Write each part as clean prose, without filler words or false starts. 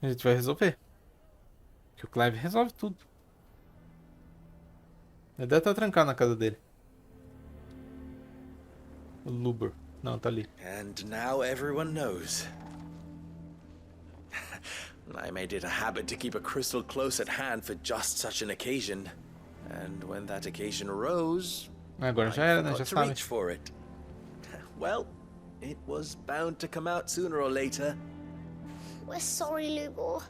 A gente vai resolver. Que o Clive resolve tudo. Ele deve estar trancado na casa dele. O Luber. Não, tá ali. And now everyone knows. I made it a habit to keep a crystal close at hand for just such an occasion. And when that occasion arose, Agora já era, né? Já to sabe. reach for it. Well, it was bound to come out sooner or later. We're sorry, Lubor.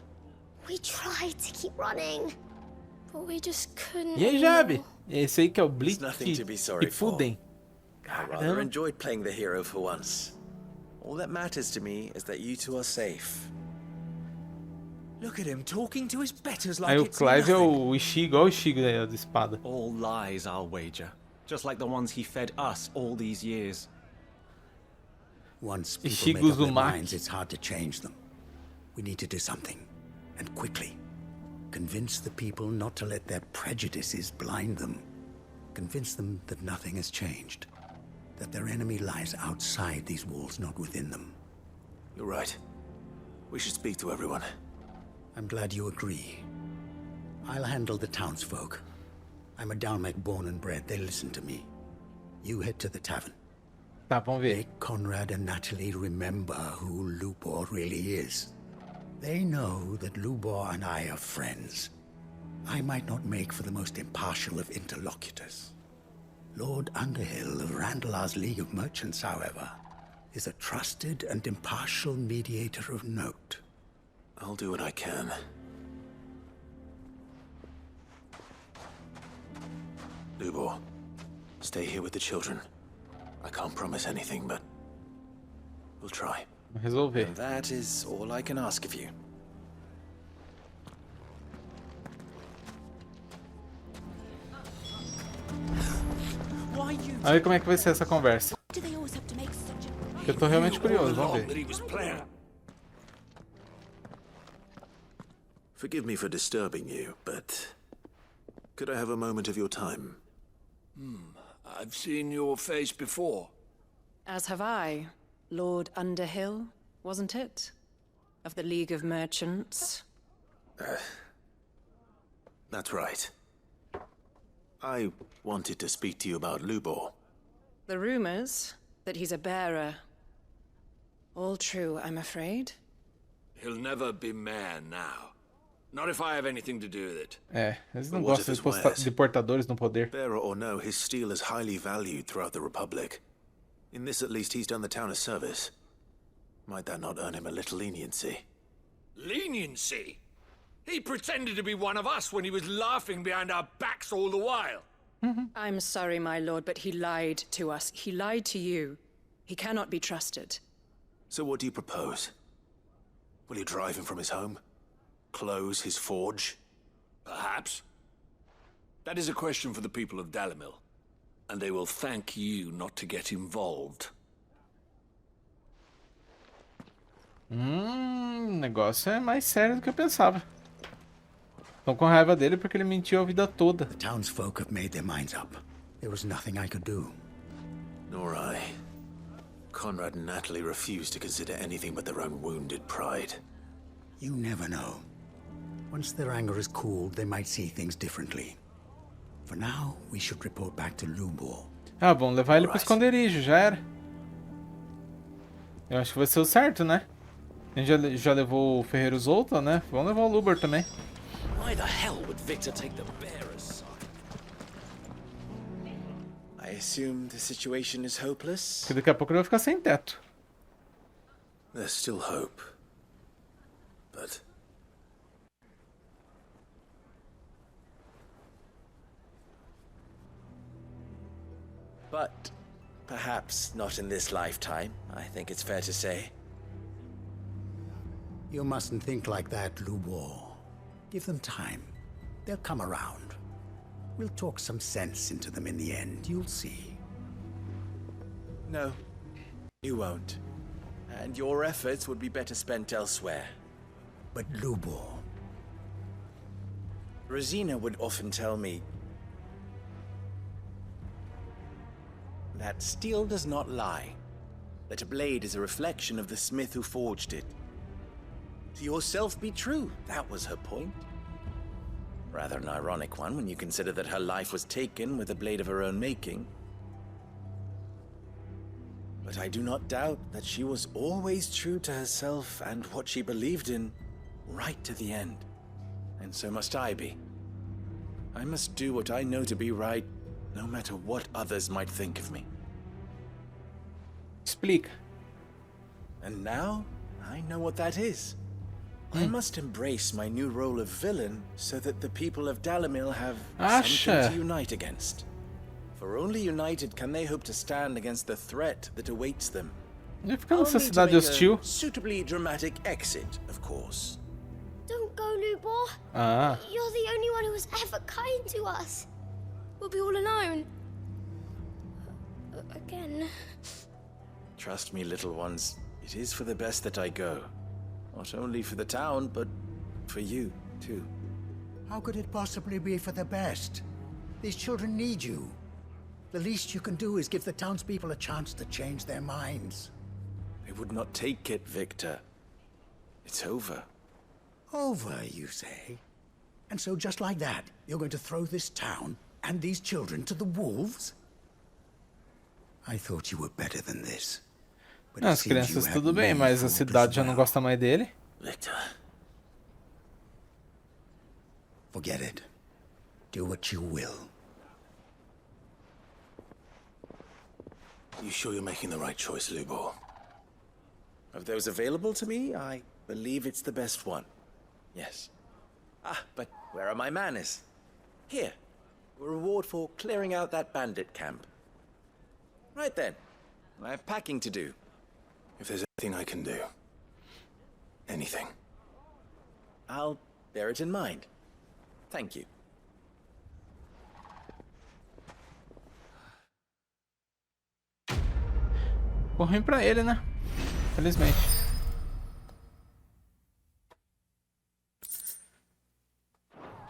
We tried to keep running, but we just couldn't. E aí, Jabe? Esse aí que é o Blitz There's nothing to be sorry e Fuden. I rather enjoyed playing the hero for once. All that matters to me is that you two are safe. Look at him talking to his betters like Aí o it's Clive é nothing. o Ishii, igual o Ishii da espada. All lies, I'll wager. Just like the ones he fed us all these years. Once people Ishii make up their Uzumaki. minds, it's hard to change them. We need to do something, and quickly. Convince the people not to let their prejudices blind them. Convince them that nothing has changed. That their enemy lies outside these walls, not within them. You're right. We should speak to everyone. I'm glad you agree. I'll handle the townsfolk. I'm a Dalmek born and bred. They listen to me. You head to the tavern. Tá, vamos ver. Make Conrad and Natalie remember who Lubor really is. They know that Lubor and I are friends. I might not make for the most impartial of interlocutors. Lord Underhill of Randalar's League of Merchants, however, is a trusted and impartial mediator of note. I'll do what I can. Lubor, stay here with the children. I can't promise anything, but we'll try. Vamos resolver. And that is all I can ask of you. Why you Aí como é que vai ser essa conversa? Do they always have to make such a Porque eu tô realmente curioso, vamos ver. That he was playing. Forgive me for disturbing you, but could I have a moment of your time? I've seen your face before. As have I. Lord Underhill, wasn't it? Of the League of Merchants. That's right. I wanted to speak to you about Lubor. The rumors that he's a bearer. All true, I'm afraid. He'll never be mayor now. Not if I have anything to do with it. É, eles não But what gostam if it's Wes? de portadores no poder. Bearer or no, his steel is highly valued throughout the Republic. In this, at least, he's done the town a service. Might that not earn him a little leniency? Leniency? He pretended to be one of us when he was laughing behind our backs all the while. I'm sorry, my lord, but he lied to us. He lied to you. He cannot be trusted. So what do you propose? Will you drive him from his home? Close his forge? Perhaps. That is a question for the people of Dalimil. And they will thank you not to get involved. O negócio é mais sério do que eu pensava. Estão com raiva dele porque ele mentiu a vida toda. The townsfolk have made their minds up. There was nothing I could do. Nor I. Conrad and Natalie refuse to consider anything but their own wounded pride. You never know. Once their anger is cooled, they might see things differently. For now, we should report back to Lubor. Ah, vamos levar ele pro esconderijo, já era. Eu acho que vai ser o certo, né? A gente já levou o Ferreiro Zoltan, né? Vamos levar o Luber também. Why the hell would Victor take the bearer's side? I assume the situation is hopeless? Porque daqui a pouco ele vai ficar sem teto. There's still hope. But... But perhaps not in this lifetime, I think it's fair to say. You mustn't think like that, Lubor. Give them time. They'll come around. We'll talk some sense into them in the end, you'll see. No, you won't. And your efforts would be better spent elsewhere. But Lubor... Rosina would often tell me that steel does not lie, that a blade is a reflection of the smith who forged it. to yourself be true. That was her point. Rather an ironic one when you consider that her life was taken with a blade of her own making. But I do not doubt that she was always true to herself and what she believed in, right to the end. And so must I be. I must do what I know to be right, no matter what others might think of me. Explica. And now, I know what that is. I must embrace my new role of villain so that the people of Dalimil have something to unite against. For only united can they hope to stand against the threat that awaits them. Ele fica nessa Only to cidade make hostil. a suitably dramatic exit, of course. Don't go, Lubor. Ah, You're the only one who was ever kind to us. We'll be all alone. Again. Trust me, little ones, it is for the best that I go. Not only for the town, but for you, too. How could it possibly be for the best? These children need you. The least you can do is give the townspeople a chance to change their minds. They would not take it, Victor. It's over. Over, you say? And so just like that, you're going to throw this town and these children to the wolves? I thought you were better than this. But it as seems you crianças have tudo bem, me mas a fooled as cidade já não well. gosta mais dele. Victor. Forget it. Do what you will. You sure you're making the right choice, Lubor? Of those available to me, I believe it's the best one. Yes. Ah, but where are my manners? Here. A reward for clearing out that bandit camp. Right then. I have packing to do. If there's anything I can do. Anything. I'll bear it in mind. Thank you. Ficou ruim pra ele, né? Felizmente.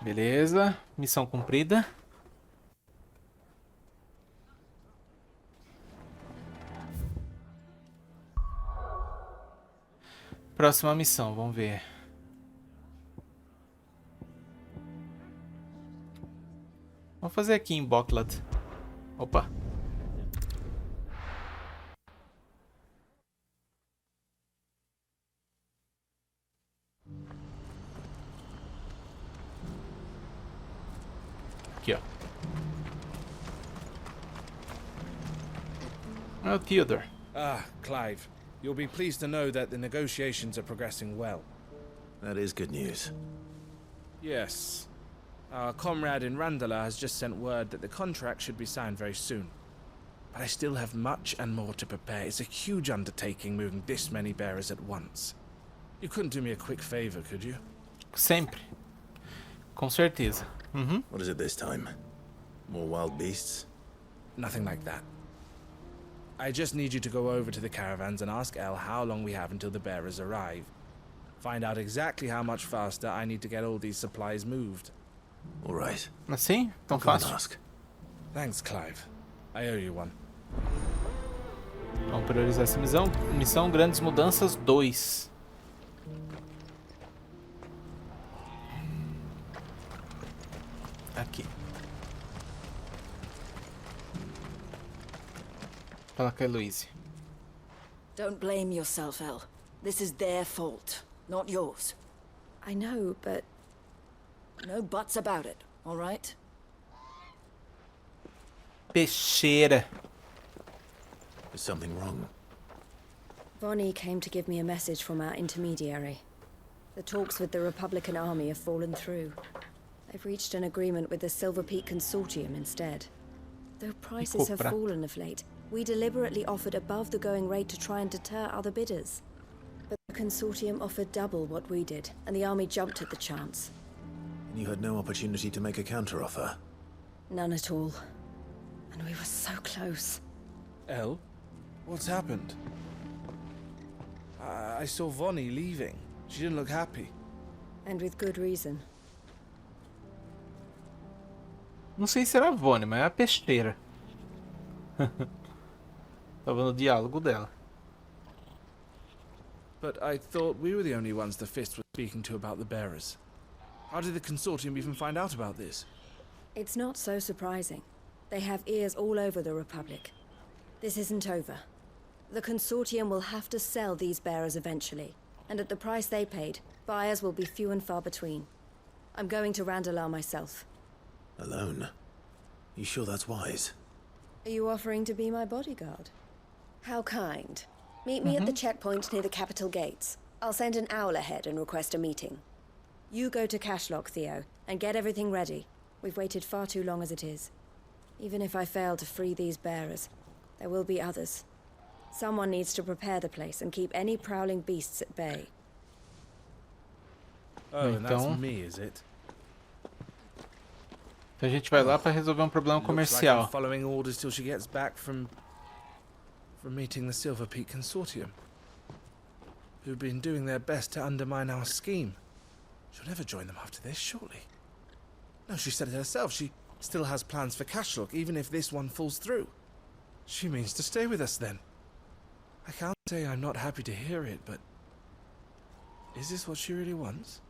Beleza. Missão cumprida. Próxima missão, vamos ver. Vamos fazer aqui em Dublado. Opa. Aqui, ó. Oh, Theodore. Ah, Clive. You'll be pleased to know that the negotiations are progressing well. That is good news. Yes. Our comrade in Randala has just sent word that the contract should be signed very soon. But I still have much and more to prepare. It's a huge undertaking moving this many bearers at once. You couldn't do me a quick favor, could you? Sempre. Com certeza. Uhum. What is it this time? More wild beasts? Nothing like that. I just need you to go over to the caravans and ask El how long we have until the bearers arrive. Find out exactly how much faster I need to get all these supplies moved. All right. Assim? Tão Go and fácil? ask. Thanks, Clive. I owe you one. Vamos priorizar essa missão. Missão Grandes Mudanças 2. Aqui. Fala com a Heloise. Don't blame yourself, El. This is their fault, not yours. I know, but No buts about it, all right? Peixeira. Is something wrong? Vonnie came to give me a message from our intermediary. The talks with the Republican army have fallen through. They've reached an agreement with the Silver Peak Consortium instead. Though prices have Compra. fallen of late, we deliberately offered above the going rate to try and deter other bidders. But the Consortium offered double what we did, and the army jumped at the chance. And you had no opportunity to make a counteroffer? None at all. And we were so close. El? What's happened? I saw Vonnie leaving. She didn't look happy. And with good reason. Não sei se era a Vonnie, mas é a peixeira. Tava no diálogo dela. But I thought we were the only ones the Fist was speaking to about the bearers. How did the consortium even find out about this? It's not so surprising. They have ears all over the Republic. This isn't over. The consortium will have to sell these bearers eventually, and at the price they paid, buyers will be few and far between. I'm going to Randalar myself. Alone? You sure that's wise? Are you offering to be my bodyguard? How kind. Meet me at the checkpoint near the capital gates. I'll send an owl ahead and request a meeting. You go to Cashlock, Theo, and get everything ready. We've waited far too long as it is. Even if I fail to free these bearers, there will be others. Someone needs to prepare the place and keep any prowling beasts at bay. Oh, and that's me, is it? Então a gente vai lá para resolver um problema Looks like comercial. I'm following orders till she gets back from meeting the Silver Peak Consortium, who've been doing their best to undermine our scheme. She'll never join them after this, surely. No, she said it herself. She still has plans for Cashlock, even if this one falls through. She means to stay with us then. I can't say I'm not happy to hear it, but is this what she really wants?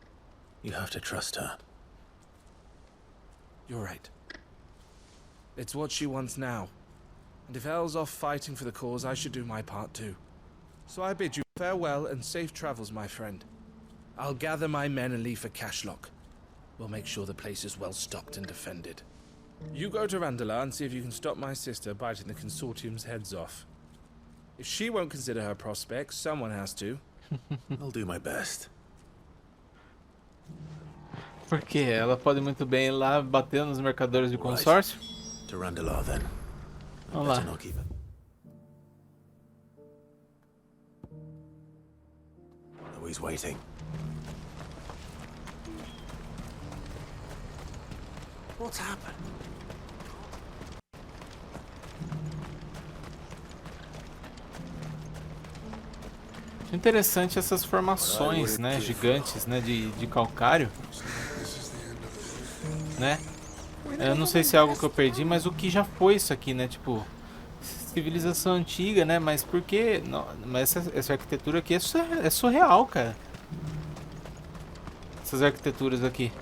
You have to trust her. You're right. It's what she wants now. And if Elle's off fighting for the cause, I should do my part too. So I bid you farewell and safe travels, my friend. I'll gather my men and leave for Cashlock. We'll make sure the place is well stocked and defended. You go to Randalar and see if you can stop my sister biting the consortium's heads off. If she won't consider her prospects, someone has to. I'll do my best. Porque ela pode muito bem ir lá bater nos mercadores de consórcio. To Randalar then. Vamos lá. Better not keep it. Oh, he's waiting. What's happened? Interessante essas formações, né, gigantes, né, de calcário, né? Eu não sei se é algo que eu perdi, mas o que já foi isso aqui, né? Tipo, civilização antiga, né? Mas por que? Mas essa arquitetura aqui é surreal, cara. Essas arquiteturas aqui.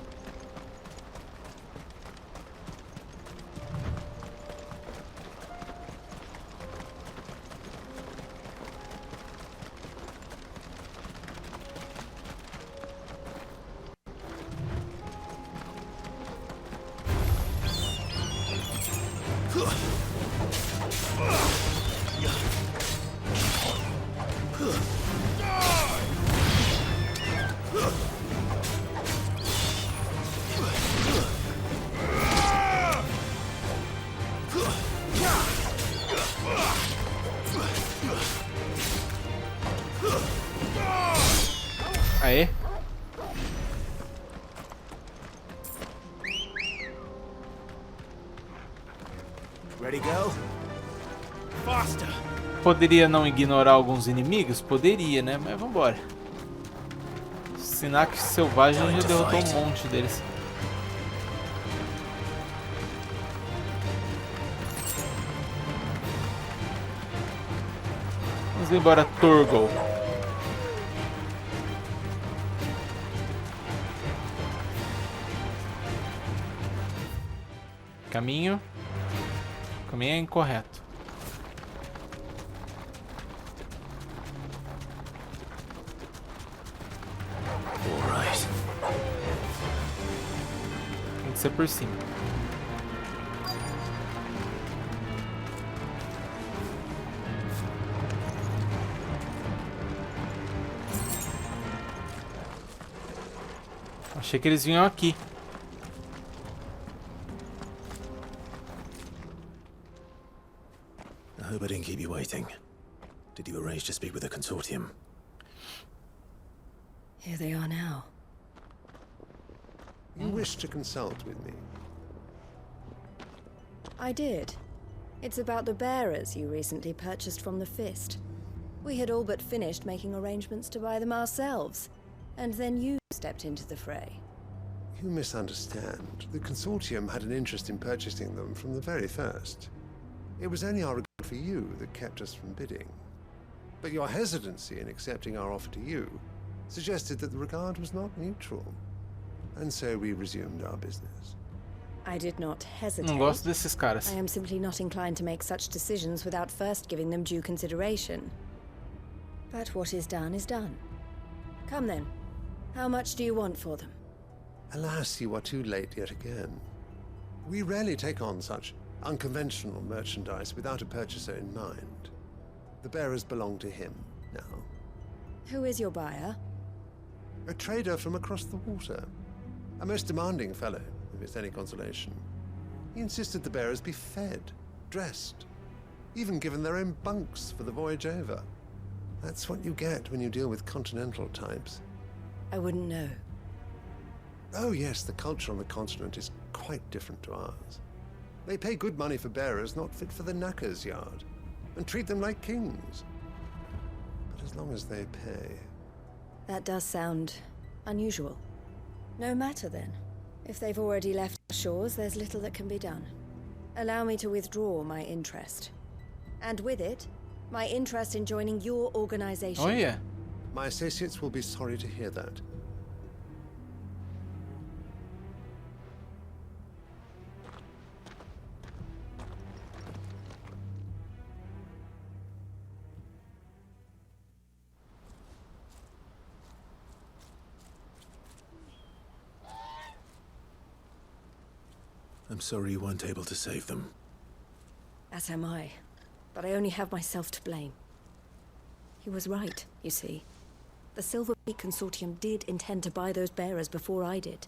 Aê. Ready, go? Faster! Poderia não ignorar alguns inimigos? Poderia, né? Mas vambora. Sinak selvagem já derrotou um monte deles. Vamos embora, Torgal. Caminho é incorreto. Alright. Tem que ser por cima. Achei que eles vinham aqui. I hope I didn't keep you waiting. Did you arrange to speak with the consortium? Here they are now. You wish to consult with me? I did. It's about the bearers you recently purchased from the Fist. We had all but finished making arrangements to buy them ourselves, and then you stepped into the fray. You misunderstand. The consortium had an interest in purchasing them from the very first. It was only our regard for you that kept us from bidding. But your hesitancy in accepting our offer to you suggested that the regard was not mutual. And so we resumed our business. I did not hesitate. Não gosto desses caras. I am simply not inclined to make such decisions without first giving them due consideration. But what is done is done. Come then. How much do you want for them? Alas, you are too late yet again. We rarely take on such unconventional merchandise without a purchaser in mind. The bearers belong to him now. Who is your buyer? A trader from across the water. A most demanding fellow, if it's any consolation. He insisted the bearers be fed, dressed, even given their own bunks for the voyage over. That's what you get when you deal with continental types. I wouldn't know. Oh yes, the culture on the continent is quite different to ours. They pay good money for bearers not fit for the knacker's yard, and treat them like kings. But as long as they pay... That does sound unusual. No matter then. If they've already left our shores, there's little that can be done. Allow me to withdraw my interest. And with it, my interest in joining your organization. Oh yeah. My associates will be sorry to hear that. I'm sorry you weren't able to save them. As am I. But I only have myself to blame. He was right, you see. The Silver Peak Consortium did intend to buy those bearers before I did.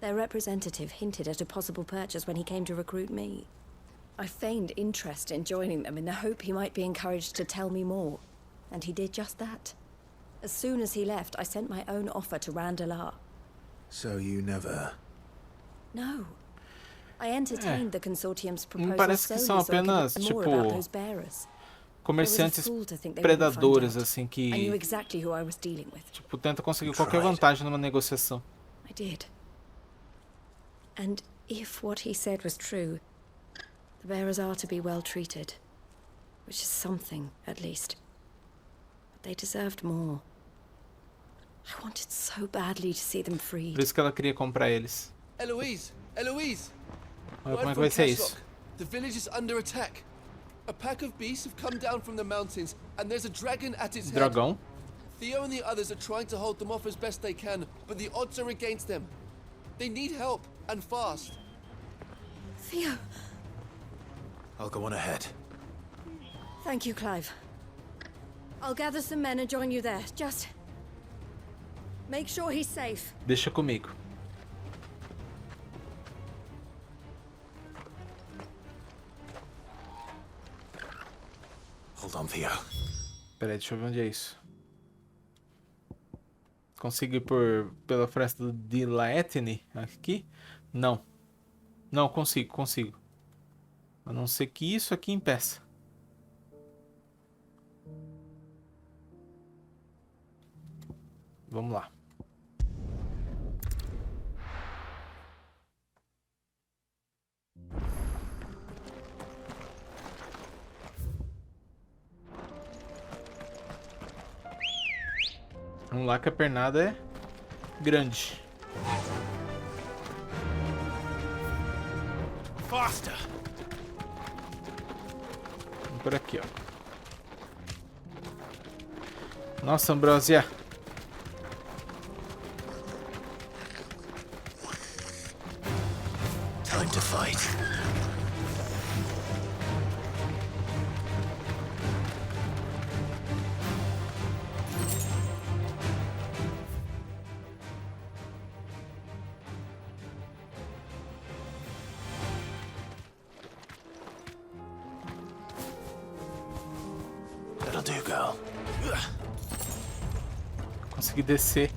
Their representative hinted at a possible purchase when he came to recruit me. I feigned interest in joining them in the hope he might be encouraged to tell me more. And he did just that. As soon as he left, I sent my own offer to Randalar. So you never... No. I entertained the consortium's Me proposal parece que são solely so I could apenas, learn more about tipo, those bearers. comerciantes I was a fool to think they wouldn't find predadores, out. assim, I knew que exactly who I was dealing with. tipo, tenta conseguir qualquer vantagem numa negociação. I did. And if what he said was true, the bearers are to be well treated. Which is something, at least. But they deserved more. I wanted so badly to see them freed. Por isso que ela queria comprar eles. Eloise! Eloise! Olha como é que vai ser isso. The village is under attack. A pack of beasts have come down from the mountains, and there's a dragon at its head. Dragão. Theo and the others are trying to hold them off as best they can, but the odds are against them. They need help, and fast. Theo! I'll go on ahead. Thank you, Clive. I'll gather some men and join you there. Just... make sure he's safe. Deixa comigo. Hold on, Theo. Pera aí, deixa eu ver onde é isso. Consigo ir pela floresta de Laetne aqui? Não. Não, consigo. A não ser que isso aqui impeça. Vamos lá. Vamos lá que a pernada é grande. Faster! Vamos por aqui, ó. Nossa, Ambrosia. Time to fight. That'll do, girl. Consegui descer.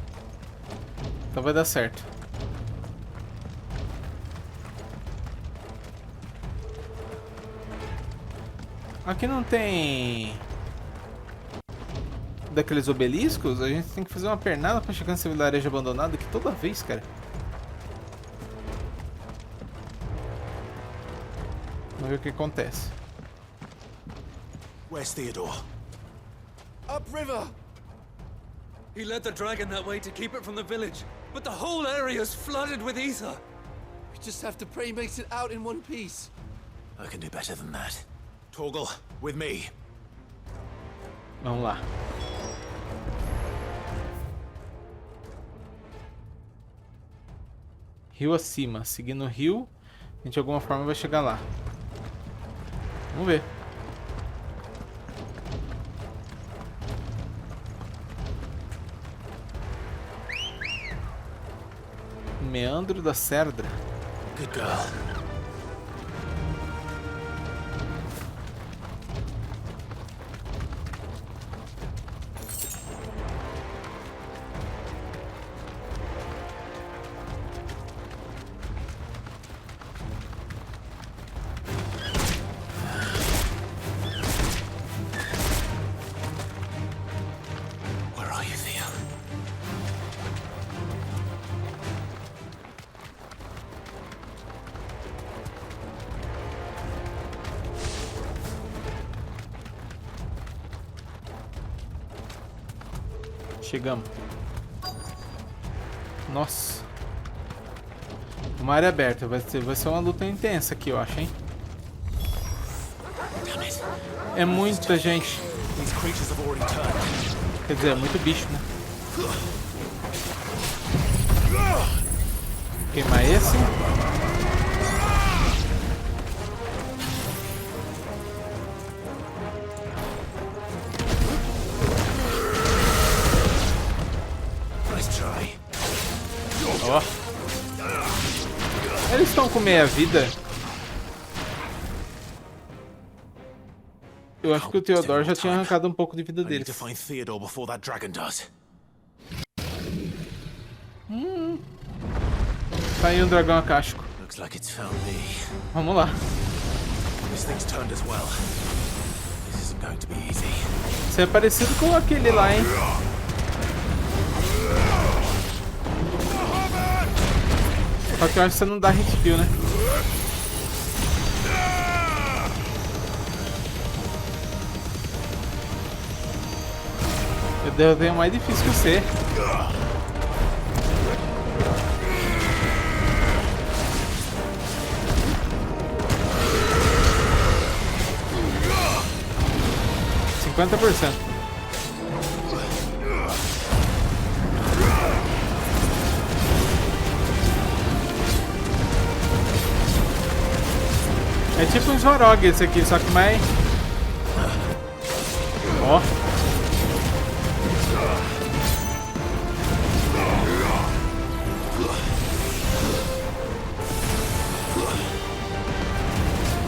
Então vai dar certo. Aqui não tem... daqueles obeliscos? A gente tem que fazer uma pernada pra chegar nesse vilarejo abandonado aqui toda vez, cara. Vamos ver o que acontece. Where's Theodore? Upriver! He led the dragon that way to keep it from the village, but the whole area is flooded with ether. We just have to pray he makes it out in one piece. I can do better than that. Torgal, with me. Vamos lá. Rio acima. Seguindo o rio, a gente de alguma forma vai chegar lá. Vamos ver. Meandro da Cerdra. Good girl. Chegamos. Nossa. Uma área aberta. Vai ser uma luta intensa aqui, eu acho, hein? É muita gente. Quer dizer, é muito bicho, né? Queimar esse. Ó. Eles estão com meia vida. Eu acho que o Theodore já tinha arrancado um pouco de vida deles. Tá aí um dragão acástico. Vamos lá. Isso é parecido com aquele lá, hein? Só que eu acho que você não dá hit kill, né? Eu derrotei o mais difícil que você. %. É tipo um Svarog esse aqui, só que mais... Ó.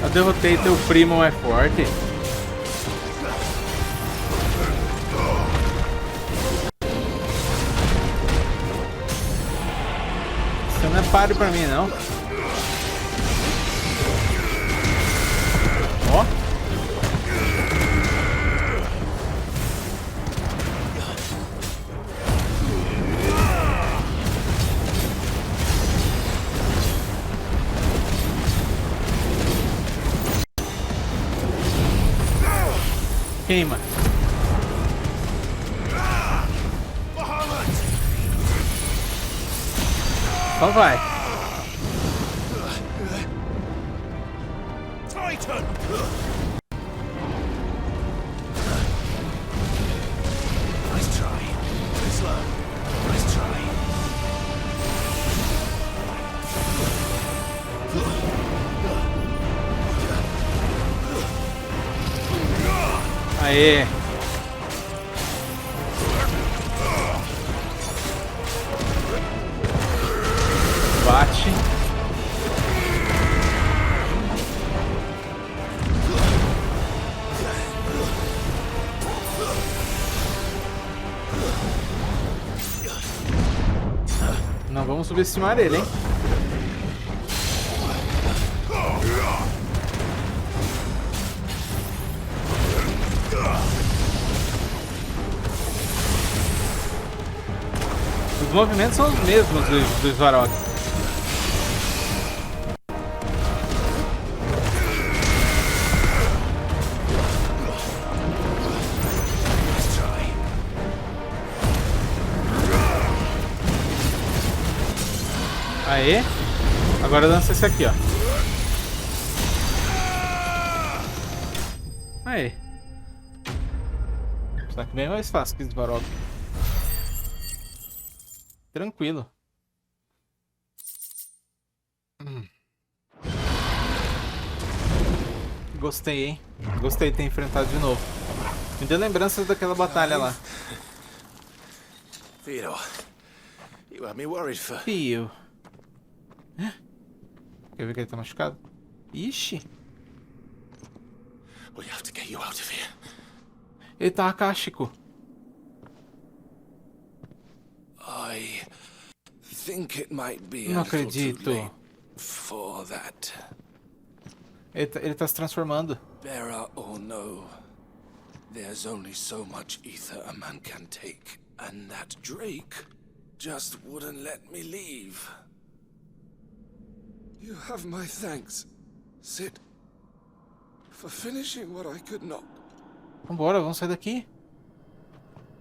Eu derrotei teu primo mais forte. Você não é páreo pra mim, não. Ó. Queima. Então vai. Aê. Bate. Não vamos subestimar ele, hein? Os movimentos são os mesmos do Svarog. Aê. Agora lança esse aqui, ó. Aí. Só que bem mais fácil que esse Varog. Tranquilo. Gostei, hein? Gostei de ter enfrentado de novo. Me deu lembranças daquela batalha lá. Theodore, you had me worried for... Fio. Quer ver que ele tá machucado? Ixi. We have to get you out of here. Ele tá acástico. I think it might be Não a little too acredito. late for that. Ele tá se transformando. Bearer or no, there's only so much ether a man can take, and that Drake just wouldn't let me leave. You have my thanks, Sid, for finishing what I could not. Vambora, vamos sair daqui.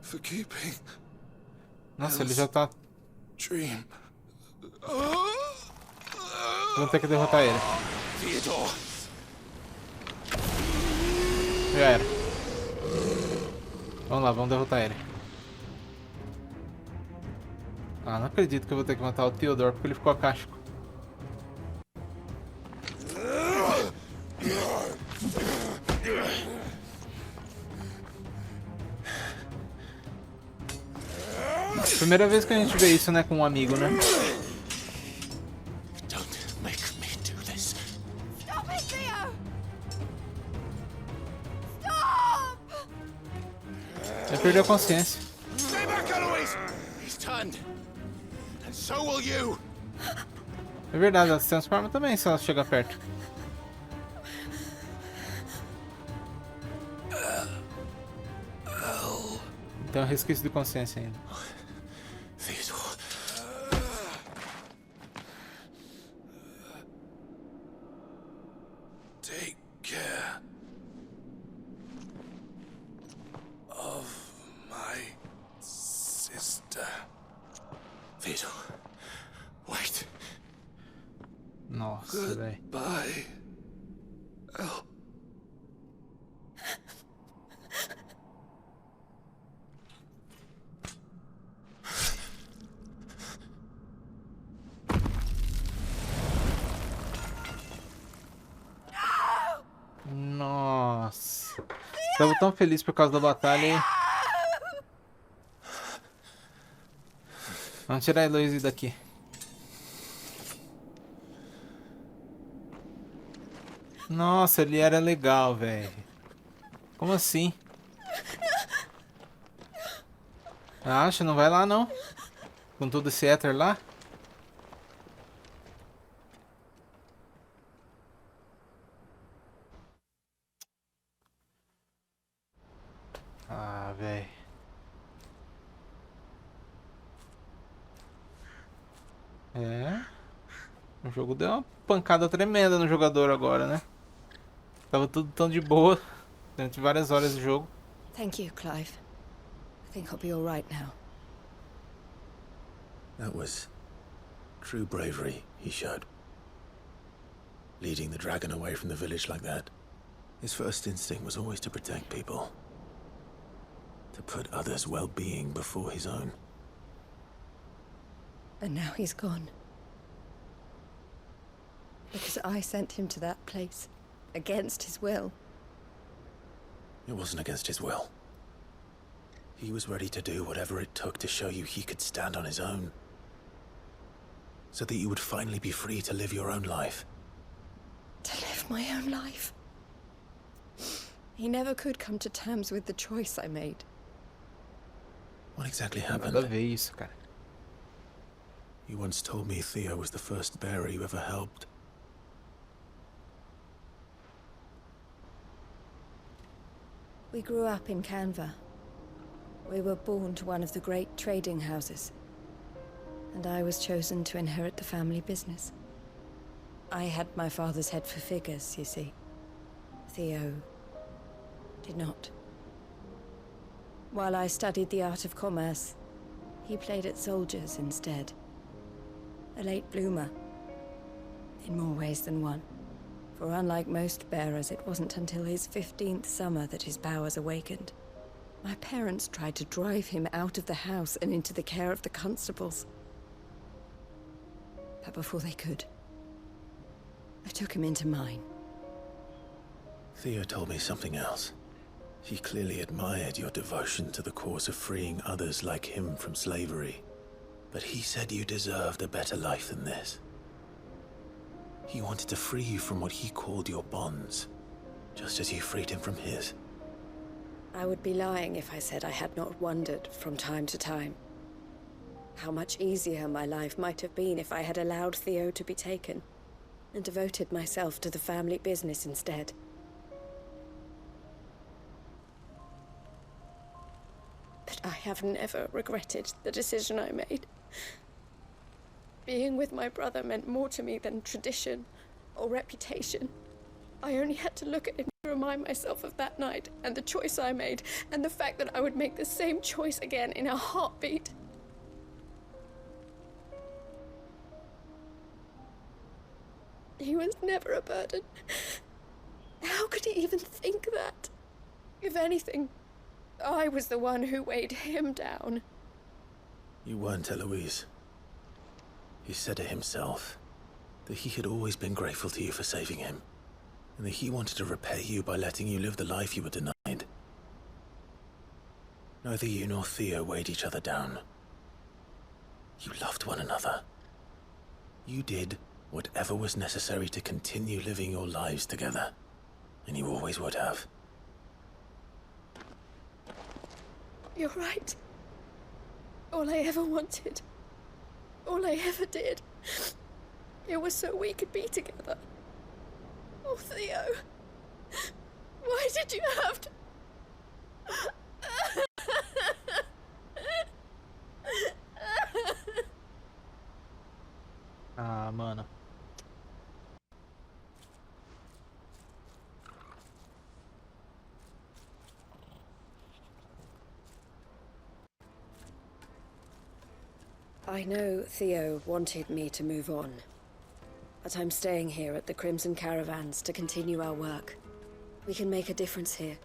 For keeping. Nossa, ele já tá... Dream. Vamos ter que derrotar ele. Theodore. Já era. Vamos lá, vamos derrotar ele. Ah, não acredito que eu vou ter que matar o Theodore porque ele ficou acástico. Primeira vez que a gente vê isso, né, com um amigo, né? Don't make me do this. Stop it, Theo! Stop! Ele perdeu a consciência. Stay back, Eloise! He's turned. And so will you. É verdade, ela se transforma também se ela chegar perto. Então é resquício de consciência ainda. Theodore. Take care of my sister. Theodore. Wait. Nossa, velho. Goodbye. El. Nossa. Tava tão feliz por causa da batalha. E... Vamos tirar a Eloise daqui. Nossa, ele era legal, velho. Como assim? Acha, não vai lá não? Com todo esse éter lá? Ah, velho. É. O jogo deu uma pancada tremenda no jogador agora, né? Tava tudo tão de boa durante várias horas de jogo. Thank you, Clive. I think I'll be all right now. That was true bravery he showed. Leading the dragon away from the village like that. His first instinct was always to protect people. To put others' well-being before his own. And now he's gone. Because I sent him to that place. Against his will. It wasn't against his will. He was ready to do whatever it took to show you he could stand on his own. So that you would finally be free to live your own life. To live my own life. He never could come to terms with the choice I made. What exactly happened? Nada a ver isso, cara. You once told me Theo was the first bearer you ever helped. We grew up in Canva. We were born to one of the great trading houses. And I was chosen to inherit the family business. I had my father's head for figures, you see. Theo did not. While I studied the art of commerce, he played at soldiers instead. A late bloomer. In more ways than one. For unlike most bearers, it wasn't until his 15th summer that his powers awakened. My parents tried to drive him out of the house and into the care of the constables. But before they could, I took him into mine. Theo told me something else. He clearly admired your devotion to the cause of freeing others like him from slavery. But he said you deserved a better life than this. He wanted to free you from what he called your bonds, just as you freed him from his. I would be lying if I said I had not wondered from time to time how much easier my life might have been if I had allowed Theo to be taken and devoted myself to the family business instead. But I have never regretted the decision I made. Being with my brother meant more to me than tradition or reputation. I only had to look at him to remind myself of that night and the choice I made and the fact that I would make the same choice again in a heartbeat. He was never a burden. How could he even think that? If anything, I was the one who weighed him down. You weren't, Eloise. He said it himself, that he had always been grateful to you for saving him, and that he wanted to repay you by letting you live the life you were denied. Neither you nor Theo weighed each other down. You loved one another. You did whatever was necessary to continue living your lives together, and you always would have. You're right. All I ever wanted, all I ever did, it was so we could be together. Oh, Theo, why did you have to... Ah, mano. I know Theo wanted me to move on, but I'm staying here at the Crimson Caravans to continue our work. We can make a difference here.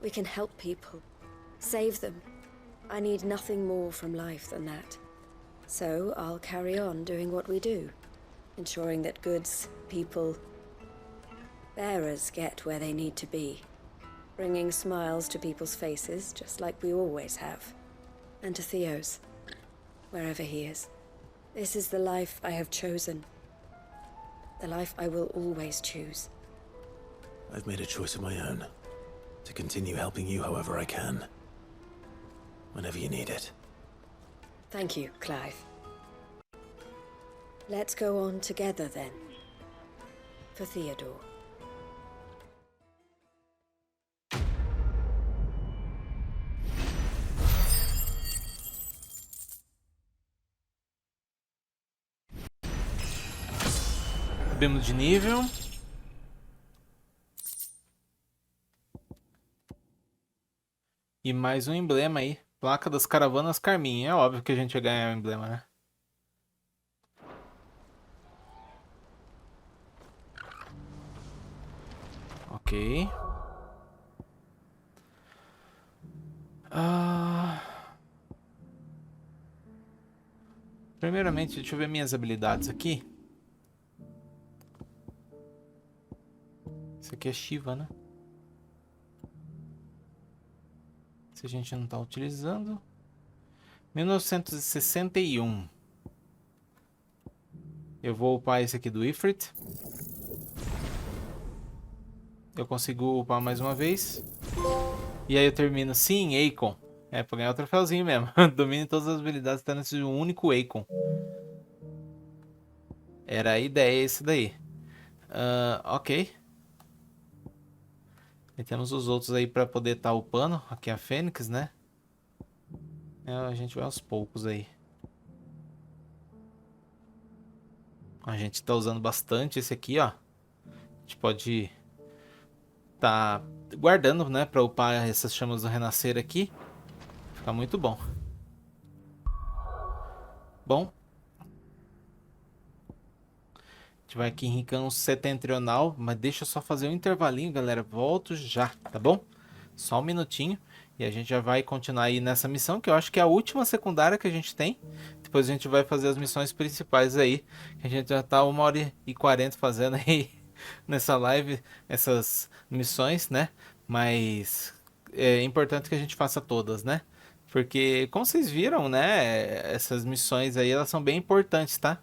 We can help people, save them. I need nothing more from life than that. So I'll carry on doing what we do, ensuring that goods, people, bearers get where they need to be, bringing smiles to people's faces just like we always have, and to Theo's. Wherever he is. This is the life I have chosen. The life I will always choose. I've made a choice of my own, to continue helping you however I can. Whenever you need it. Thank you, Clive. Let's go on together then. For Theodore. Subimos de nível. E mais um emblema aí. Placa das Caravanas Carmim. É óbvio que a gente ia ganhar o emblema, né? Ok. Primeiramente, deixa eu ver minhas habilidades aqui. Isso aqui é Shiva, né? Se a gente não tá utilizando. 1961. Eu vou upar esse aqui do Ifrit. Eu consigo upar mais uma vez. E aí eu termino, sim, Akon. É, pra ganhar o troféuzinho mesmo. Domine todas as habilidades, tá nesse único Akon. Era a ideia esse daí. Ok. E temos os outros aí pra poder estar upando. Aqui é a Fênix, né? A gente vai aos poucos aí. A gente tá usando bastante esse aqui, ó. A gente pode tá guardando, né, pra upar essas chamas do renascer aqui. Fica muito bom. Bom. gente vai aqui em Rincão Setentrional, mas deixa eu só fazer um intervalinho, galera. Volto já, tá bom? Só um minutinho e a gente já vai continuar aí nessa missão, que eu acho que é a última secundária que a gente tem. Depois a gente vai fazer as missões principais aí, que a gente já tá 1h40 fazendo aí nessa live, essas missões, né? Mas é importante que a gente faça todas, né? Porque, como vocês viram, né? Essas missões aí, elas são bem importantes, tá?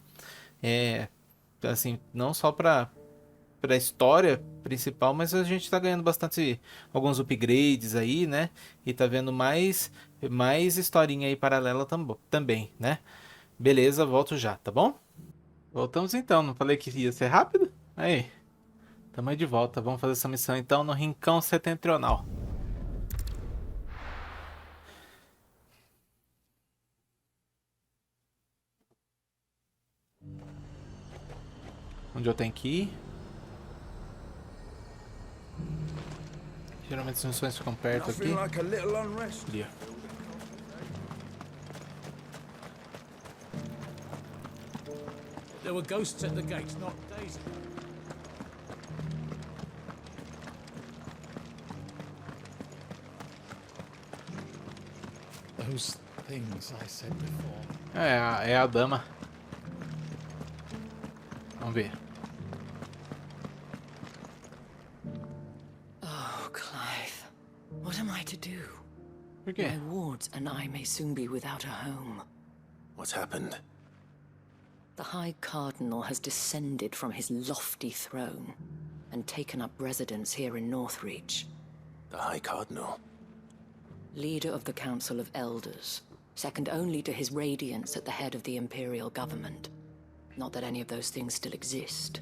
Assim, não só para a história principal, mas a gente tá ganhando bastante, alguns upgrades aí, né? E tá vendo mais historinha aí paralela também, né? Beleza, volto já, tá bom? Voltamos então, não falei que ia ser rápido? Aí, tamo aí de volta, vamos fazer essa missão então no Rincão Setentrional. Onde eu tenho que ir? Geralmente as missões ficam perto aqui. Ali, ó. There were ghosts at the gates, not Daisy. Those things I said before. É a dama. Vamos ver. Oh, Clive. What am I to do? Por quê? My wards and I may soon be without a home. What's happened? The High Cardinal has descended from his lofty throne and taken up residence here in Northreach. The High Cardinal? Leader of the Council of Elders, second only to his Radiance at the head of the Imperial government. Not that any of those things still exist.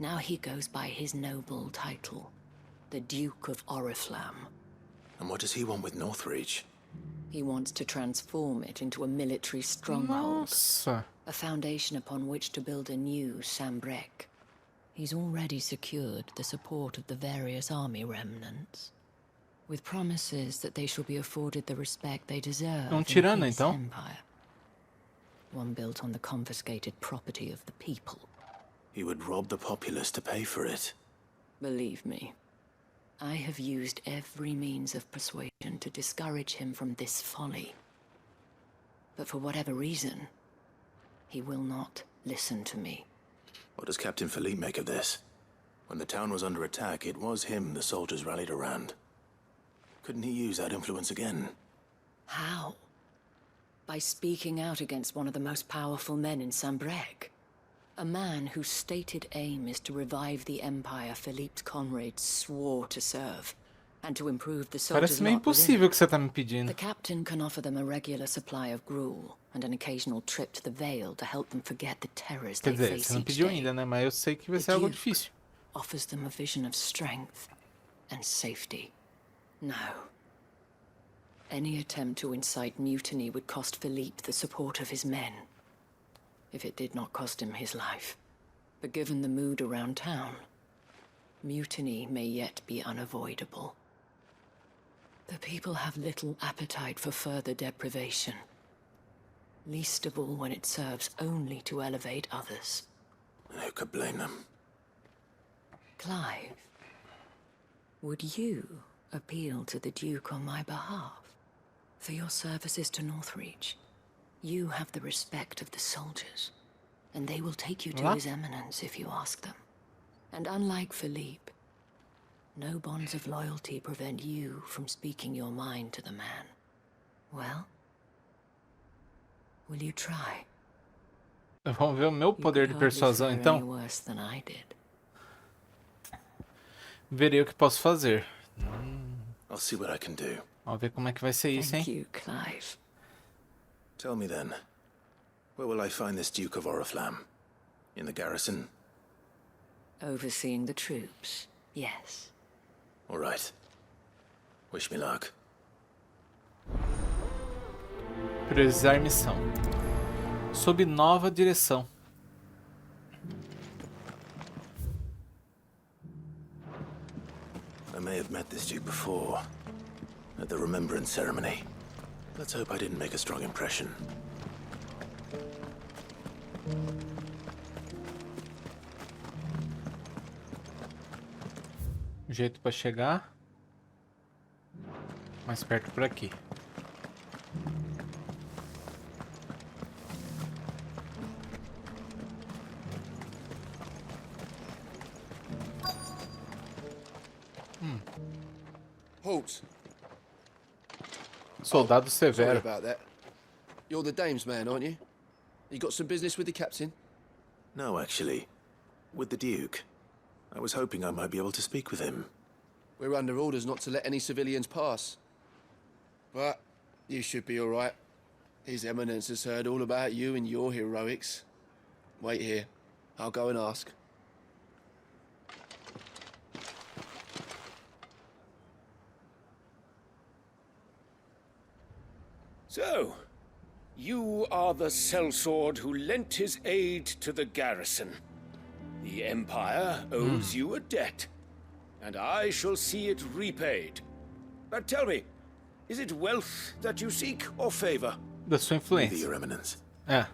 Now he goes by his noble title, the Duke of Oriflamme. And what does he want with Northreach? He wants to transform it into a military stronghold. Nossa. A foundation upon which to build a new Sambrek. He's already secured the support of the various army remnants, with promises that they shall be afforded the respect they deserve in tirano, his então? empire. One built on the confiscated property of the people. He would rob the populace to pay for it. Believe me, I have used every means of persuasion to discourage him from this folly. But for whatever reason, he will not listen to me. What does Captain Philippe make of this? When the town was under attack, it was him the soldiers rallied around. Couldn't he use that influence again? How? By speaking out against one of the most powerful men in Sambrek. A man whose stated aim is to revive the empire Philippe's comrades swore to serve, and to improve the soldiers' Parece meio lot within impossível o it. que você tá me pedindo. The captain can offer them a regular supply of gruel, and an occasional trip to the Vale to help them forget the terrors Quer they dizer, face você não each pediu day. ainda, né? Mas eu sei que vai The ser algo Duke difícil. offers them a vision of strength and safety. No. Any attempt to incite mutiny would cost Philippe the support of his men. If it did not cost him his life. But given the mood around town, mutiny may yet be unavoidable. The people have little appetite for further deprivation. Least of all when it serves only to elevate others. And who could blame them? Clive, would you appeal to the Duke on my behalf? For your services to Northreach, you have the respect of the soldiers, and they will take you to What? His Eminence if you ask them. And unlike Philippe, no bonds of loyalty prevent you from speaking your mind to the man. Well, will you try? Vamos ver o meu poder de You could hardly persuasão, fare any então. worse than I did. Verei o que posso fazer. I'll see what I can do. Vamos ver como é que vai ser isso, Thank hein? you, Clive. Tell me then, where will I find this Duke of Oriflamme? In the garrison? Overseeing the troops, yes. All right. Wish me luck. Priorizar missão. Sob nova direção. I may have met this Duke before, at the Remembrance Ceremony. Let's hope I didn't make a strong impression. jeito pra chegar. Mais perto por aqui. Halt. Soldado Sorry severo. about that. You're the dame's man, aren't you? You got some business with the captain? No, actually. With the Duke. I was hoping I might be able to speak with him. We're under orders not to let any civilians pass. But you should be all right. His Eminence has heard all about you and your heroics. Wait here. I'll go and ask. So, you are the sellsword who lent his aid to the garrison. The Empire owes you a debt, and I shall see it repaid. But tell me, is it wealth that you seek, or favor? Da sua influência. Your Eminence. É.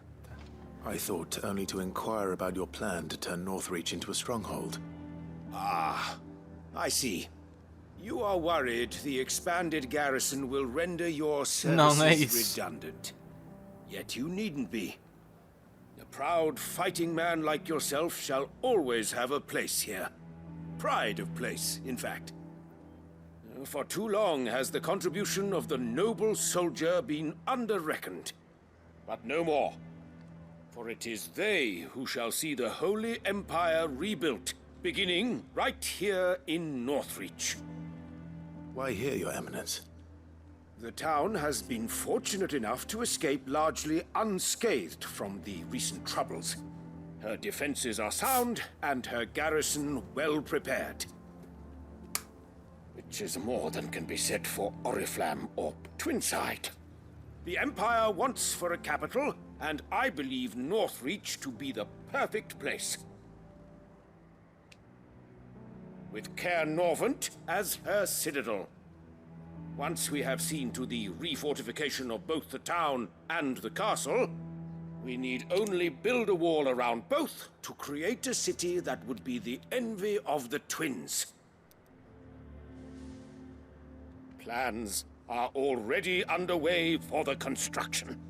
I thought only to inquire about your plan to turn Northreach into a stronghold. Ah, I see. You are worried the expanded garrison will render your services redundant. Yet you needn't be. A proud fighting man like yourself shall always have a place here. Pride of place, in fact. For too long has the contribution of the noble soldier been under-reckoned. But no more. For it is they who shall see the Holy Empire rebuilt, beginning right here in Northreach. Why here, Your Eminence? The town has been fortunate enough to escape largely unscathed from the recent troubles. Her defenses are sound, and her garrison well prepared. Which is more than can be said for Oriflamme or Twinside. The Empire wants for a capital, and I believe Northreach to be the perfect place. With Caer Norvent as her citadel. Once we have seen to the refortification of both the town and the castle, we need only build a wall around both to create a city that would be the envy of the twins. Plans are already underway for the construction.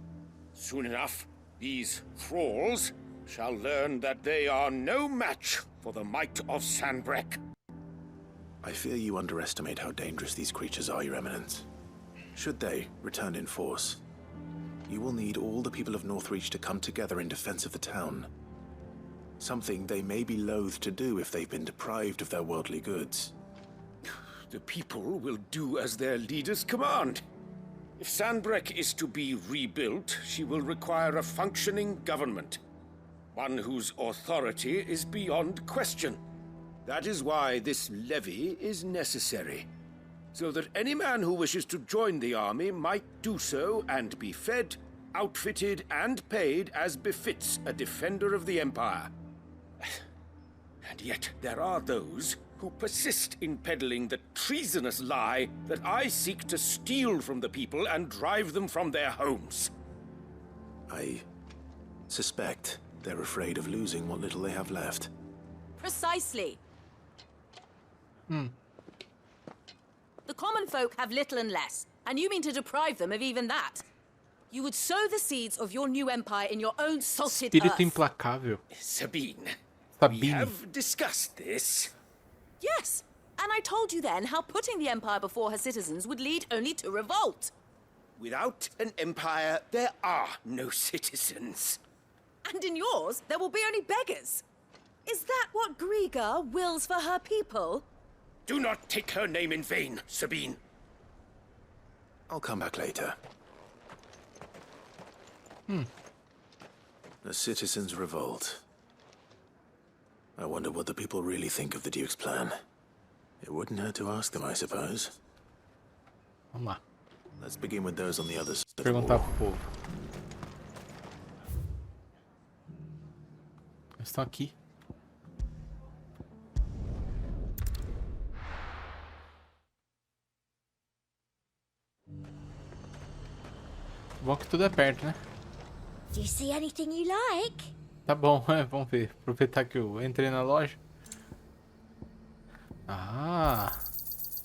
Soon enough, these thralls shall learn that they are no match for the might of Sanbreque. I fear you underestimate how dangerous these creatures are, Your Eminence. Should they return in force, you will need all the people of Northreach to come together in defense of the town. Something they may be loath to do if they've been deprived of their worldly goods. The people will do as their leaders command. If Sanbreque is to be rebuilt, she will require a functioning government. One whose authority is beyond question. That is why this levy is necessary. So that any man who wishes to join the army might do so and be fed, outfitted, and paid as befits a defender of the Empire. And yet there are those who persist in peddling the treasonous lie that I seek to steal from the people and drive them from their homes. I suspect they're afraid of losing what little they have left. Precisely. The common folk have little and less, and you mean to deprive them of even that. You would sow the seeds of your new empire in your own salted Espírito earth. implacável. Sabine, we Sabine. have discussed this. Yes, and I told you then how putting the empire before her citizens would lead only to revolt. Without an empire, there are no citizens. And in yours, there will be only beggars. Is that what Griga wills for her people? Do not take her name in vain, Sabine. I'll come back later. The citizens revolt. I wonder what the people really think of the Duke's plan. It wouldn't hurt to ask them, I suppose. Vamos lá. Let's begin with those on the other side of the Perguntar wall. pro povo. Eles estão aqui. Bom que tudo é perto, né? Do you see anything you like? Tá bom, vamos ver. Aproveitar que eu entrei na loja. Ah,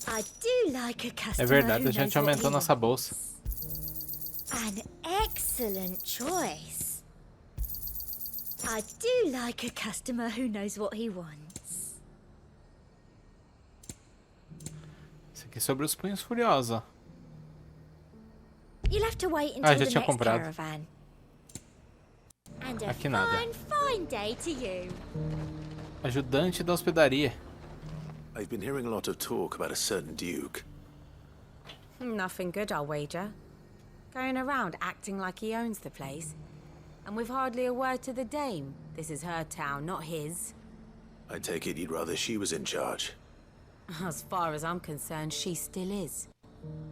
I do like a é customer verdade, who a gente knows what aumentou he nossa bolsa. An excellent choice. I do like a customer who knows what he wants. Isso aqui é sobre os punhos furiosos, ó. You'll have to wait Ah, until já the tinha next comprado. caravan. And a Aqui nada. fine day to you. Ajudante da hospedaria. I've been hearing a lot of talk about a certain duke. Nothing good, I'll wager. Going around acting like he owns the place. And with hardly a word to the dame. This is her town, not his. I take it you'd rather she was in charge. As far as I'm concerned, she still is.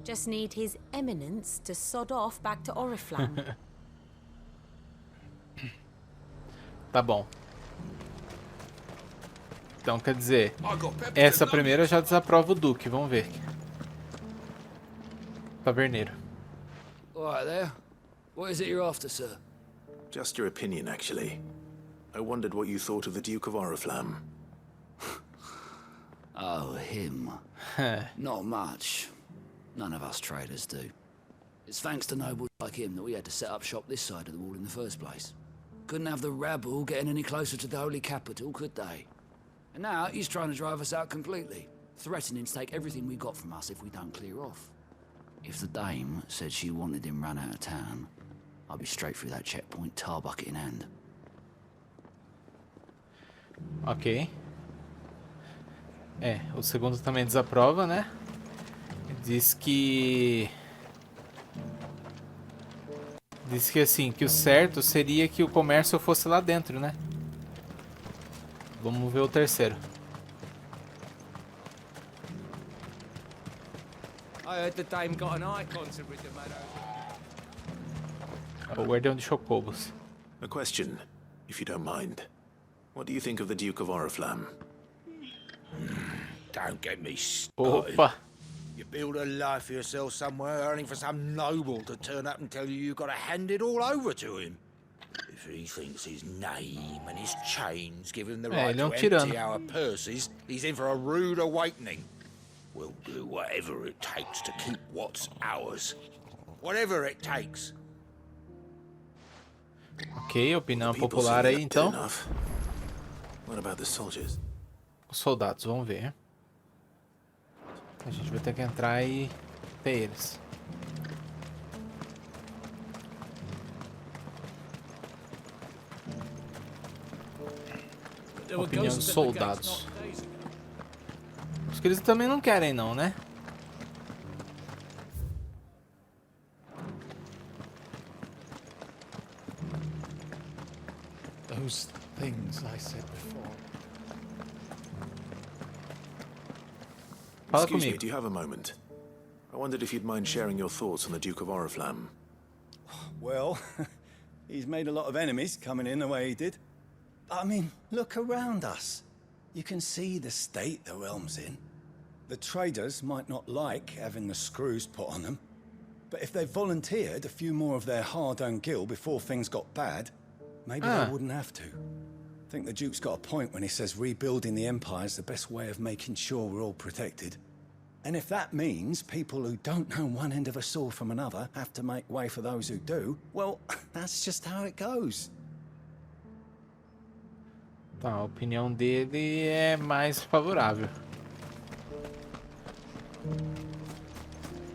Just need his eminence to sod off back to Oriflamme. Tá bom. Então, quer dizer, essa primeira já desaprova o Duque, vamos ver. Taverneiro. All right there. What is it you're after, sir? Just your opinion, actually. I wondered what you thought of the Duke of Oriflamme. Oh, him. Not much. None of us traders do. It's thanks to nobles like him that we had to set up shop this side of the wall in the first place. Couldn't have the rabble getting any closer to the holy capital, could they? And now he's trying to drive us out completely, threatening to take everything we got from us if we don't clear off. If the dame said she wanted him run out of town, I'd be straight through that checkpoint, tar bucket in hand. Ok. É, o segundo também desaprova, né? Diz que assim, que o certo seria que o comércio fosse lá dentro, né? Vamos ver o terceiro. I heard the dame got an eye concert with the meadow. O guardião de chocobos. A question, if you don't mind. What do you think of the Duke of Oriflamme? Don't get me started. Opa! You build a life for yourself somewhere, earning for some noble to turn up and tell you you've got to hand it all over to him. If he thinks his name and his chains give him the right ele é to tirano. empty our purses, he's in for a rude awakening. We'll do whatever it takes to keep what's ours. Whatever it takes. Ok, opinião popular aí então. What about the soldiers? Os soldados, vamos ver. A gente vai ter que entrar e ter eles. Opinião dos soldados. Acho que eles também não querem não, né? Those things I said before. Fala Excuse me, comigo. do you have a moment? I wondered if you'd mind sharing your thoughts on the Duke of Oriflamme. Well, he's made a lot of enemies coming in the way he did. I mean, look around us. You can see the state the realm's in. The traders might not like having the screws put on them, but if they volunteered a few more of their hard-earned gil before things got bad, maybe they wouldn't have to. I think the Duke's got a point when he says rebuilding the Empire is the best way of making sure we're all protected. And if that means people who don't know one end of a sword from another have to make way for those who do, well, that's just how it goes. Tá, a opinião dele é mais favorável.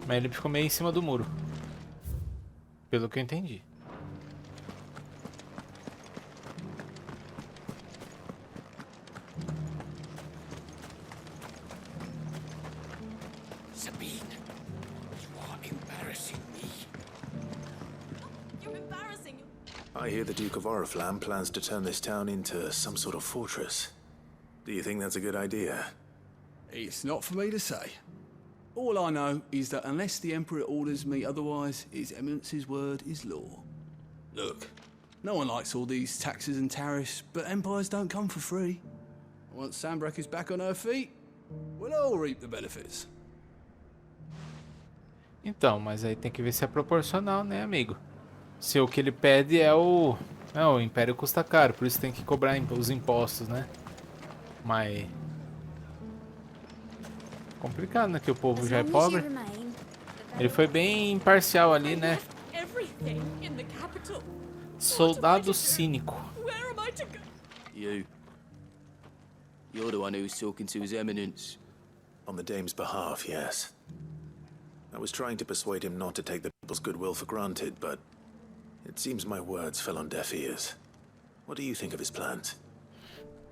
Mas ele ficou meio em cima do muro. Pelo que eu entendi. Sabine, you are embarrassing me. You're embarrassing. I hear the Duke of Oriflamme plans to turn this town into some sort of fortress. Do you think that's a good idea? It's not for me to say. All I know is that unless the Emperor orders me otherwise, His Eminence's word is law. Look, no one likes all these taxes and tariffs, but empires don't come for free. Once Sanbreque is back on her feet, we'll all reap the benefits. Então, mas aí tem que ver se é proporcional, né, amigo? Se o que ele pede é o... Não, o Império custa caro, por isso tem que cobrar os impostos, né? Mas... Complicado, né? Que o povo já é pobre. Ele foi bem imparcial ali, né? Soldado cínico. You're the one who's talking to His Eminence. On the dame's behalf, yes. I was trying to persuade him not to take the people's goodwill for granted, but it seems my words fell on deaf ears. What do you think of his plans?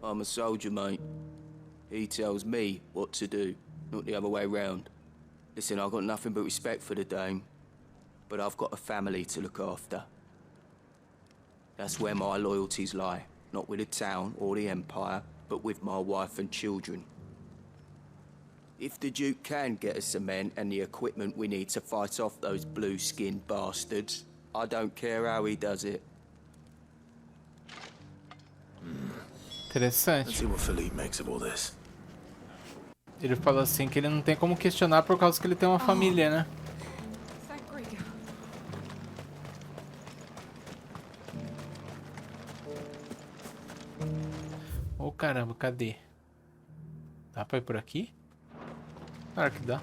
I'm a soldier, mate. He tells me what to do, not the other way round. Listen, I've got nothing but respect for the dame, but I've got a family to look after. That's where my loyalties lie, not with the town or the Empire, but with my wife and children. If the Duke can get us some men and the equipment we need to fight off those blue-skinned bastards, I don't care how he does it. Interessante. Let's see what Philippe makes of all this. Ele falou assim que ele não tem como questionar por causa que ele tem uma família, né? Oh, caramba, cadê? Dá pra ir por aqui? Claro que dá.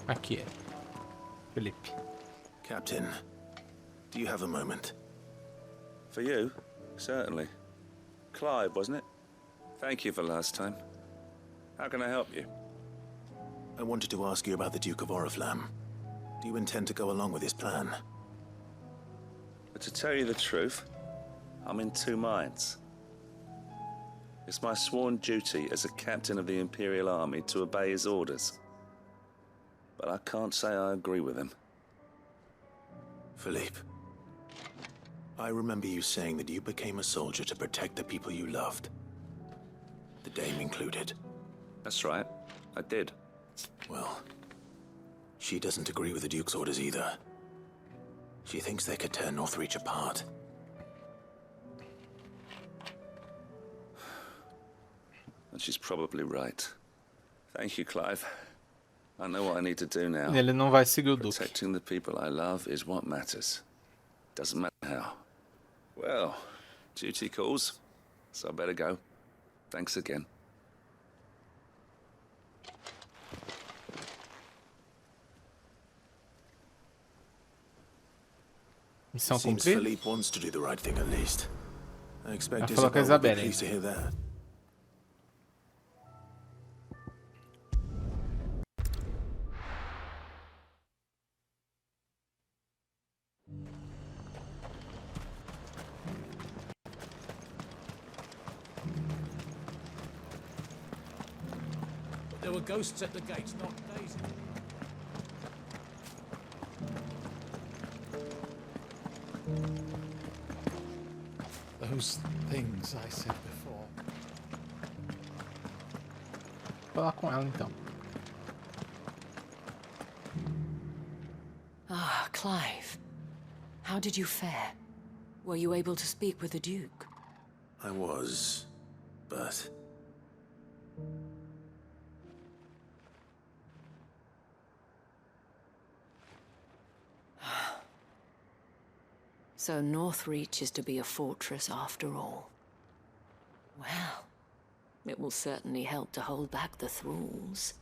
Aqui é. Felipe. Captain, do you have a moment? For you? Certainly. Clive, wasn't it? Thank you for last time. How can I help you? I wanted to ask you about the Duke of Oriflamme. Do you intend to go along with his plan? But to tell you the truth, I'm in two minds. It's my sworn duty as a captain of the Imperial Army to obey his orders. But I can't say I agree with him. Philippe, I remember you saying that you became a soldier to protect the people you loved. The Dame included. That's right, I did. Well, she doesn't agree with the Duke's orders either. She thinks they could tear Northreach apart. And she's probably right. Thank you, Clive. I know what I need to do now. Ele não vai seguir o Duque. Protecting the people I love is what matters. Doesn't matter how. Well, duty calls, so I better go. Thanks again. Missão Seems cumprida. Philippe wants to do the right thing at least. I expect Vai falar com a Isabel will be Isabelle. pleased to hear that. There were ghosts at the gates not days ago. Those things I said before. Falar com ela então. Ah, Clive. How did you fare? Were you able to speak with the Duke? I was, but... So Northreach is to be a fortress after all. Well, it will certainly help to hold back the thralls.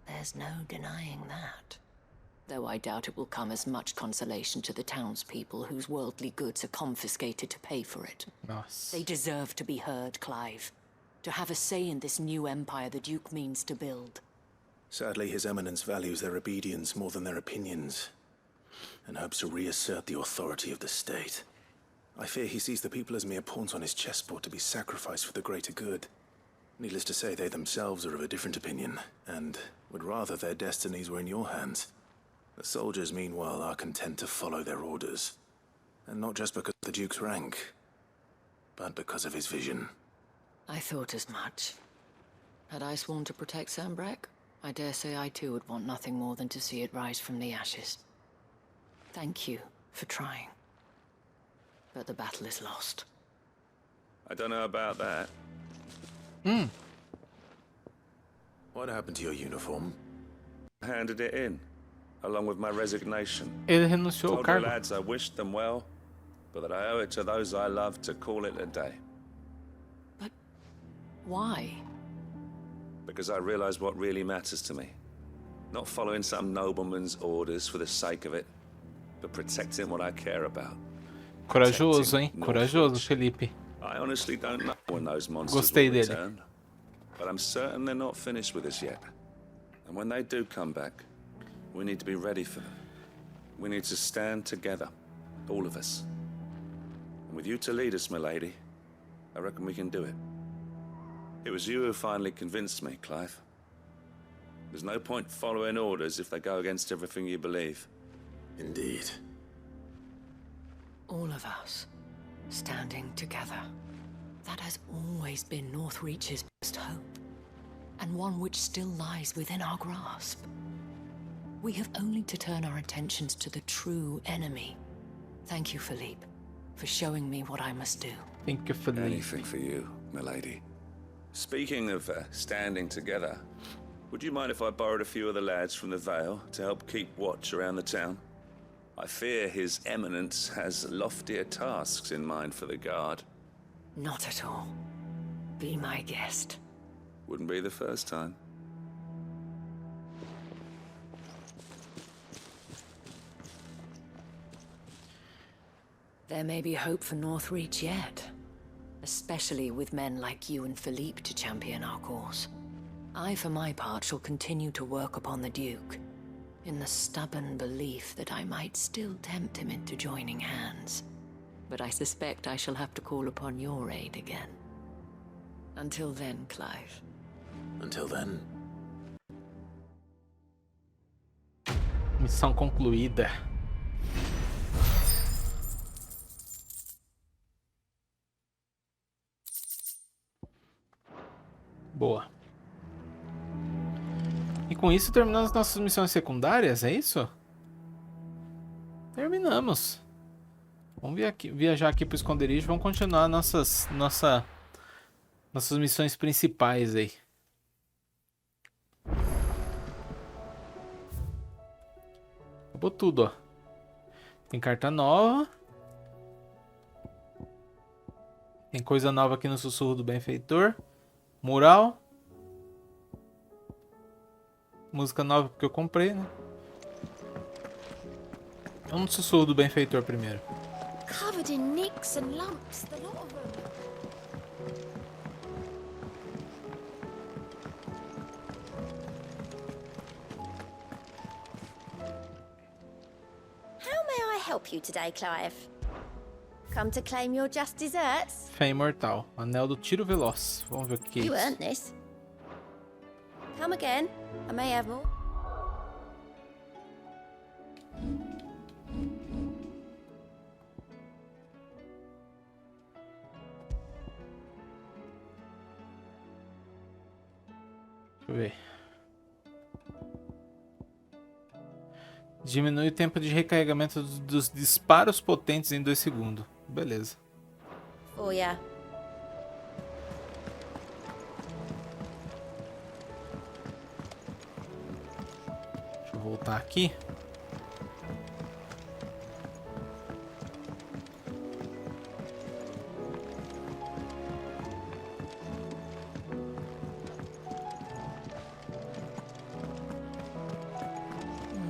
There's no denying that. Though I doubt it will come as much consolation to the townspeople whose worldly goods are confiscated to pay for it. Nossa. They deserve to be heard, Clive. To have a say in this new empire the Duke means to build. Sadly, His Eminence values their obedience more than their opinions, and hopes to reassert the authority of the state. I fear he sees the people as mere pawns on his chessboard to be sacrificed for the greater good. Needless to say, they themselves are of a different opinion, and would rather their destinies were in your hands. The soldiers, meanwhile, are content to follow their orders. And not just because of the Duke's rank, but because of his vision. I thought as much. Had I sworn to protect Sanbreque, I dare say I too would want nothing more than to see it rise from the ashes. Thank you for trying. But the battle is lost. I don't know about that. What happened to your uniform? Handed it in. along with my resignation. Ele renunciou ao Told the cargo. lads I wished them well, but that I owe it to those I love to call it a day. Why? Because I realize what really matters to me. Not following some nobleman's orders for the sake of it, but protecting what I care about. Corajoso, hein? Corajoso, Felipe. I honestly don't know when those monsters Gostei will dele. return, but I'm certain they're not finished with us yet. And when they do come back, we need to be ready for them. We need to stand together, all of us. And with you to lead us, milady, I reckon we can do it. It was you who finally convinced me, Clive. There's no point following orders if they go against everything you believe. Indeed. All of us, standing together. That has always been Northreach's best hope, and one which still lies within our grasp. We have only to turn our attentions to the true enemy. Thank you, Philippe, for showing me what I must do. Thank you, Philippe. Anything for you, milady. Speaking of standing together, would you mind if I borrowed a few of the lads from the Vale to help keep watch around the town? I fear His Eminence has loftier tasks in mind for the guard. Not at all. Be my guest. Wouldn't be the first time. There may be hope for Northreach yet, especially with men like you and Philippe to champion our cause. I, for my part, shall continue to work upon the Duke, in the stubborn belief that I might still tempt him into joining hands. But I suspect I shall have to call upon your aid again. Until then, Clive. Until then. Missão concluída. Boa. E com isso terminamos nossas missões secundárias, é isso? Terminamos. Vamos viajar aqui para o esconderijo. Vamos continuar nossas missões principais aí. Acabou tudo, ó. Tem carta nova. Tem coisa nova aqui no Sussurro do Benfeitor. Mural. Música nova porque eu comprei, né? Vamos no Sussurro do Benfeitor primeiro. Covered in nicks and lumps, the lot of them. How may I help you today, Clive? Come to claim your just desserts? Fé Imortal. Anel do Tiro Veloz. Vamos ver o que é You isso. earned this. Come again. I may have more. Deixa eu ver. Diminui o tempo de recarregamento dos disparos potentes em 2 segundos. Beleza. Oh, yeah. Deixa eu voltar aqui.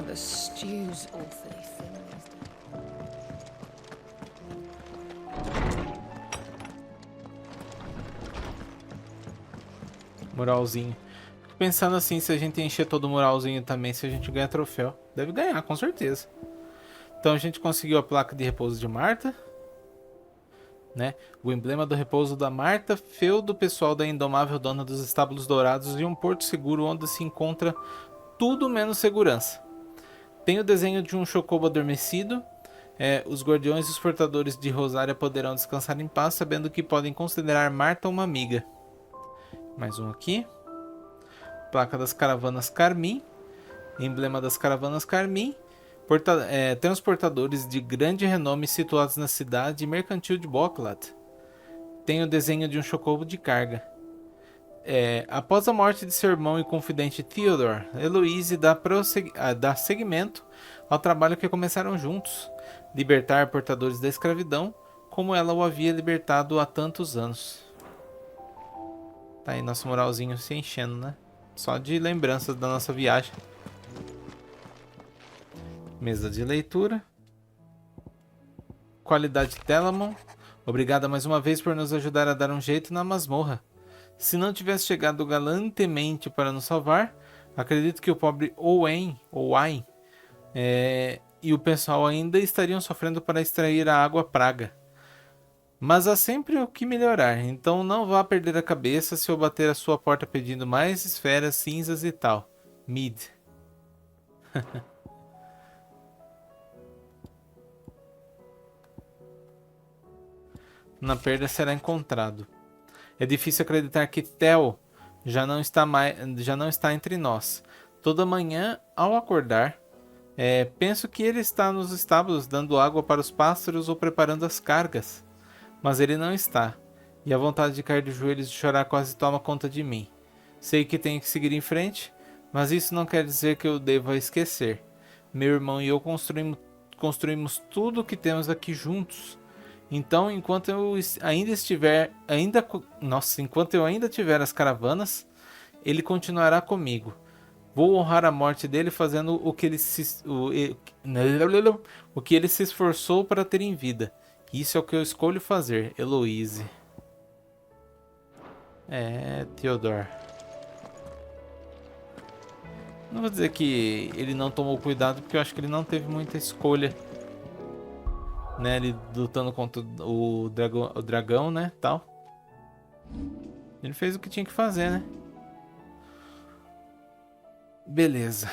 The stew's awfully thin. Muralzinho. Fico pensando assim, se a gente encher todo o muralzinho também, se a gente ganha troféu. Deve ganhar, com certeza. Então a gente conseguiu a placa de repouso de Marta. Né? O emblema do repouso da Marta, feudo pessoal da indomável dona dos estábulos dourados e um porto seguro onde se encontra tudo menos segurança. Tem o desenho de um chocobo adormecido. Os guardiões e os portadores de Rosária poderão descansar em paz, sabendo que podem considerar Marta uma amiga. Mais um aqui. Placa das caravanas Carmim. Emblema das caravanas Carmim. Transportadores de grande renome situados na cidade mercantil de Boklat. Tem o desenho de um chocobo de carga. Após a morte de seu irmão e confidente Theodore, Eloise dá seguimento ao trabalho que começaram juntos, libertar portadores da escravidão, como ela o havia libertado há tantos anos. Tá aí nosso moralzinho se enchendo, né? Só de lembranças da nossa viagem. Mesa de leitura. Qualidade Telamon. Obrigada mais uma vez por nos ajudar a dar um jeito na masmorra. Se não tivesse chegado galantemente para nos salvar, acredito que o pobre Owen e o pessoal ainda estariam sofrendo para extrair a água praga. Mas há sempre o que melhorar, então não vá perder a cabeça se eu bater a sua porta pedindo mais esferas cinzas e tal. Mid. Na perda será encontrado. É difícil acreditar que Theo já não está entre nós. Toda manhã, ao acordar, penso que ele está nos estábulos dando água para os pássaros ou preparando as cargas. Mas ele não está, e a vontade de cair de joelhos e chorar quase toma conta de mim. Sei que tenho que seguir em frente, mas isso não quer dizer que eu deva esquecer. Meu irmão e eu construímos tudo o que temos aqui juntos. Então, enquanto eu ainda tiver as caravanas, ele continuará comigo. Vou honrar a morte dele fazendo o que ele se esforçou para ter em vida. Isso é o que eu escolho fazer, Eloise. Theodore. Não vou dizer que ele não tomou cuidado, porque eu acho que ele não teve muita escolha. Né, ele lutando contra o dragão, né, tal. Ele fez o que tinha que fazer, né? Beleza.